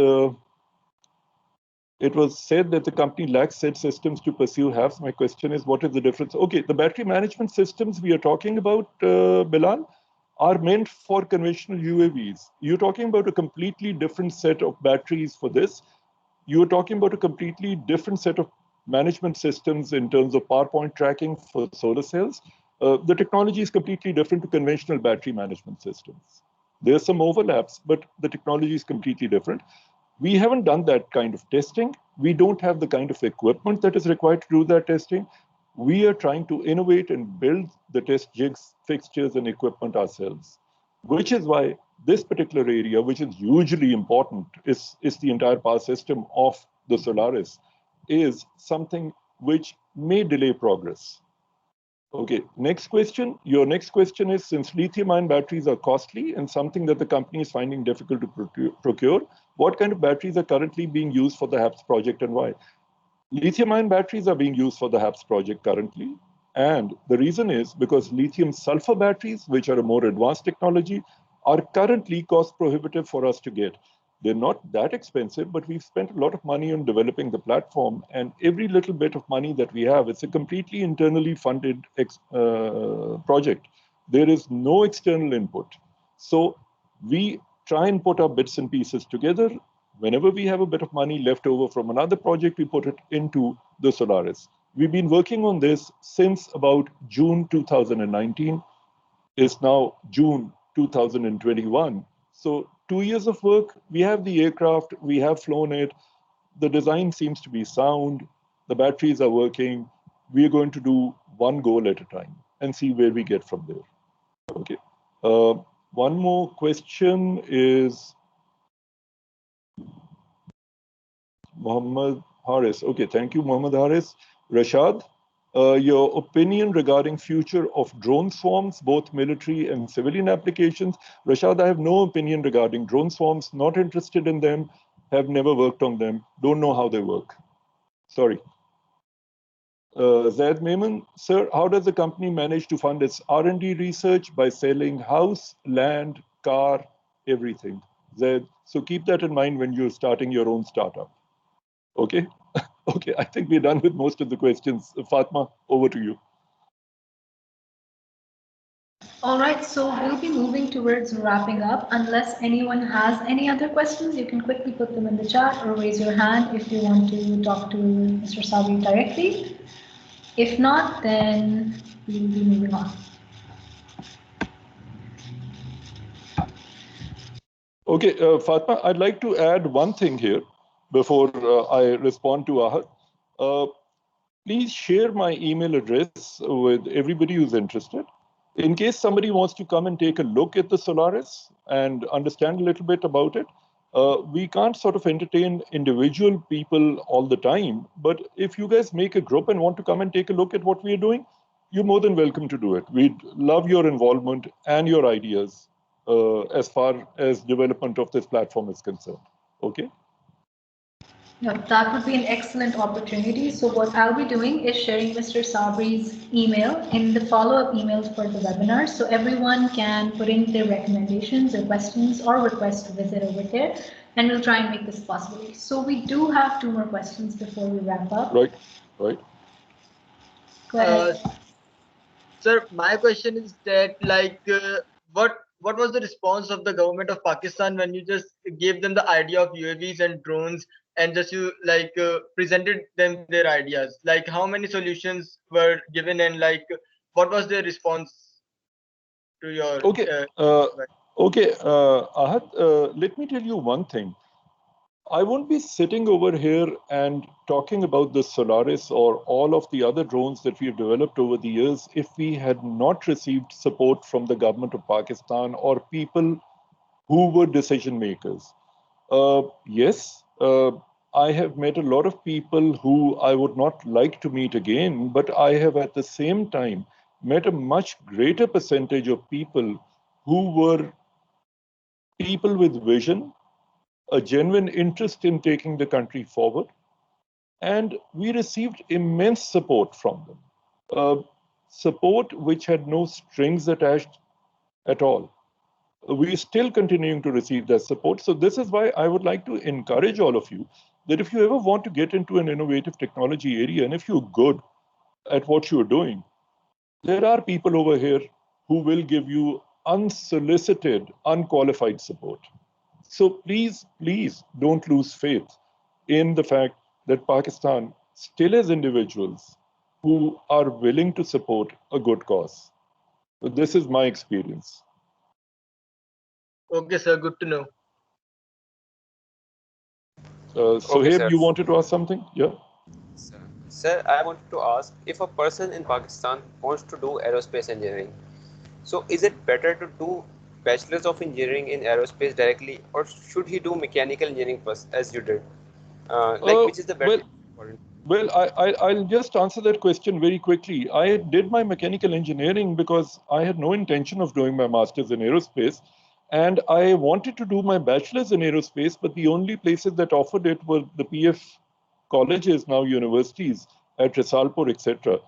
It was said that the company lacks said systems to pursue HAPS. My question is, what is the difference? Okay, the battery management systems we are talking about, Bilal, are meant for conventional UAVs. You're talking about a completely different set of batteries for this. You're talking about a completely different set of management systems in terms of power point tracking for solar cells. The technology is completely different to conventional battery management systems. There's some overlaps, but the technology is completely different. We haven't done that kind of testing. We don't have the kind of equipment that is required to do that testing. We are trying to innovate and build the test jigs, fixtures, and equipment ourselves, which is why this particular area, which is hugely important, is the entire power system of the Solaris, is something which may delay progress. Okay, next question. Your next question is, since lithium-ion batteries are costly and something that the company is finding difficult to procure, what kind of batteries are currently being used for the HAPS project and why? Lithium-ion batteries are being used for the HAPS project currently. And the reason is because lithium sulfur batteries, which are a more advanced technology, are currently cost prohibitive for us to get. They're not that expensive, but we've spent a lot of money on developing the platform, and every little bit of money that we have, it's a completely internally funded project. There is no external input. So we try and put our bits and pieces together. Whenever we have a bit of money left over from another project, we put it into the Solaris. We've been working on this since about June 2019. It's now June 2021. So 2 years of work, we have the aircraft, we have flown it, the design seems to be sound, the batteries are working. We are going to do one goal at a time and see where we get from there. Okay. One more question is Muhammad Haris. Okay, thank you, Muhammad Haris. Rashad, your opinion regarding future of drone swarms, both military and civilian applications. Rashad, I have no opinion regarding drone swarms, not interested in them, have never worked on them, don't know how they work. Sorry. Zaid Maiman, sir, how does the company manage to fund its R&D research by selling house, land, car, everything? Zaid, so keep that in mind when you're starting your own startup. Okay. Okay, I think we're done with most of the questions. Fatma, over to you. All right, so we'll be moving towards wrapping up. Unless anyone has any other questions, you can quickly put them in the chat or raise your hand if you want to talk to Mr. Sabri directly. If not, then we will be moving on. Okay, Fatma, I'd like to add one thing here before I respond to Ahad. Please share my email address with everybody who's interested. In case somebody wants to come and take a look at the Solaris and understand a little bit about it, we can't sort of entertain individual people all the time, but if you guys make a group and want to come and take a look at what we are doing, you're more than welcome to do it. We'd love your involvement and your ideas as far as development of this platform is concerned. Okay? Yeah, that would be an excellent opportunity. So what I'll be doing is sharing Mr. Sabri's email in the follow-up emails for the webinar. So everyone can put in their recommendations or questions or requests to visit over there, and we'll try and make this possible. So we do have 2 more questions before we wrap up. Right, right. Go ahead. Sir, my question is that what was the response of the government of Pakistan when you just gave them the idea of UAVs and drones and just you presented them their ideas? Like how many solutions were given and what was their response to your Okay, Ahad, let me tell you one thing. I won't be sitting over here and talking about the Solaris or all of the other drones that we've developed over the years if we had not received support from the government of Pakistan or people who were decision makers. Yes, I have met a lot of people who I would not like to meet again, but I have at the same time met a much greater percentage of people who were people with vision, a genuine interest in taking the country forward, and we received immense support from them. Support which had no strings attached at all. We're still continuing to receive that support. So this is why I would like to encourage all of you that if you ever want to get into an innovative technology area, and if you're good at what you're doing, there are people over here who will give you unsolicited, unqualified support. So please, please don't lose faith in the fact that Pakistan still has individuals who are willing to support a good cause. So this is my experience. Okay, sir, good to know. Sohaib, sir. you wanted to ask something? Yeah. Sir, I wanted to ask, if a person in Pakistan wants to do aerospace engineering, so is it better to do bachelor's of engineering in aerospace directly, or should he do mechanical engineering first, as you did? Which is the better? Well, I'll just answer that question very quickly. I did my mechanical engineering because I had no intention of doing my master's in aerospace. And I wanted to do my bachelor's in aerospace, but the only places that offered it were the PF colleges, now universities at Risalpur, etc.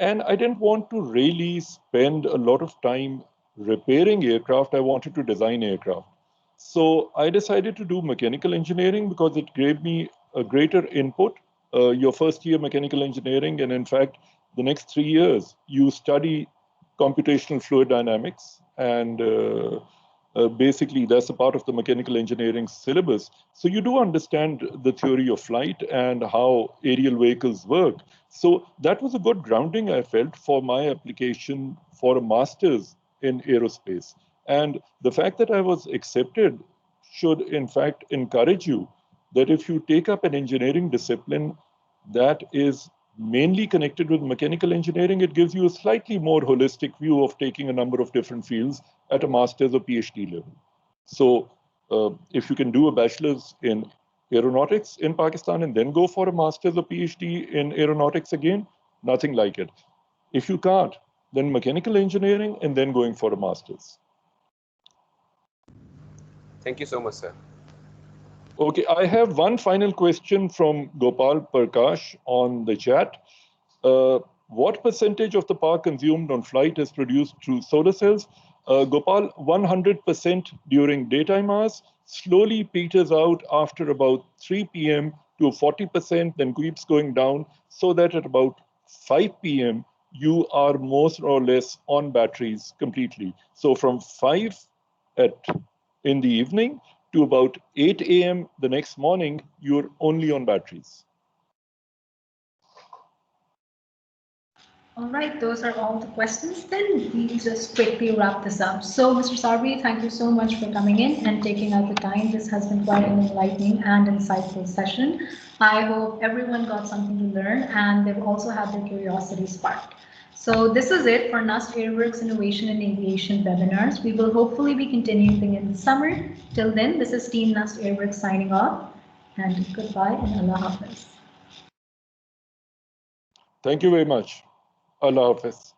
And I didn't want to really spend a lot of time repairing aircraft. I wanted to design aircraft. So I decided to do mechanical engineering because it gave me a greater input. Your first year mechanical engineering, and in fact, the next 3 years, you study computational fluid dynamics, and basically that's a part of the mechanical engineering syllabus. So you do understand the theory of flight and how aerial vehicles work. So that was a good grounding, I felt, for my application for a master's in aerospace. And the fact that I was accepted should, in fact, encourage you that if you take up an engineering discipline that is mainly connected with mechanical engineering, it gives you a slightly more holistic view of taking a number of different fields at a master's or PhD level. So if you can do a bachelor's in aeronautics in Pakistan and then go for a master's or PhD in aeronautics again, nothing like it. If you can't, then mechanical engineering and then going for a master's. Thank you so much, sir. Okay, I have one final question from Gopal Prakash on the chat. What percentage of the power consumed on flight is produced through solar cells? Gopal, 100% during daytime hours, slowly peters out after about 3 p.m. to 40%, then keeps going down, so that at about 5 p.m., you are more or less on batteries completely. So from 5 in the evening to about 8 a.m. the next morning, you're only on batteries. All right, those are all the questions. Then we'll just quickly wrap this up. So, Mr. Sabri, thank you so much for coming in and taking out the time. This has been quite an enlightening and insightful session. I hope everyone got something to learn and they've also had their curiosity sparked. So this is it for NUST Airworks Innovation and Aviation webinars. We will hopefully be continuing in the summer. Till then, this is Team NUST Airworks signing off, and goodbye and Allah Hafiz. Thank you very much. Allah Hafiz.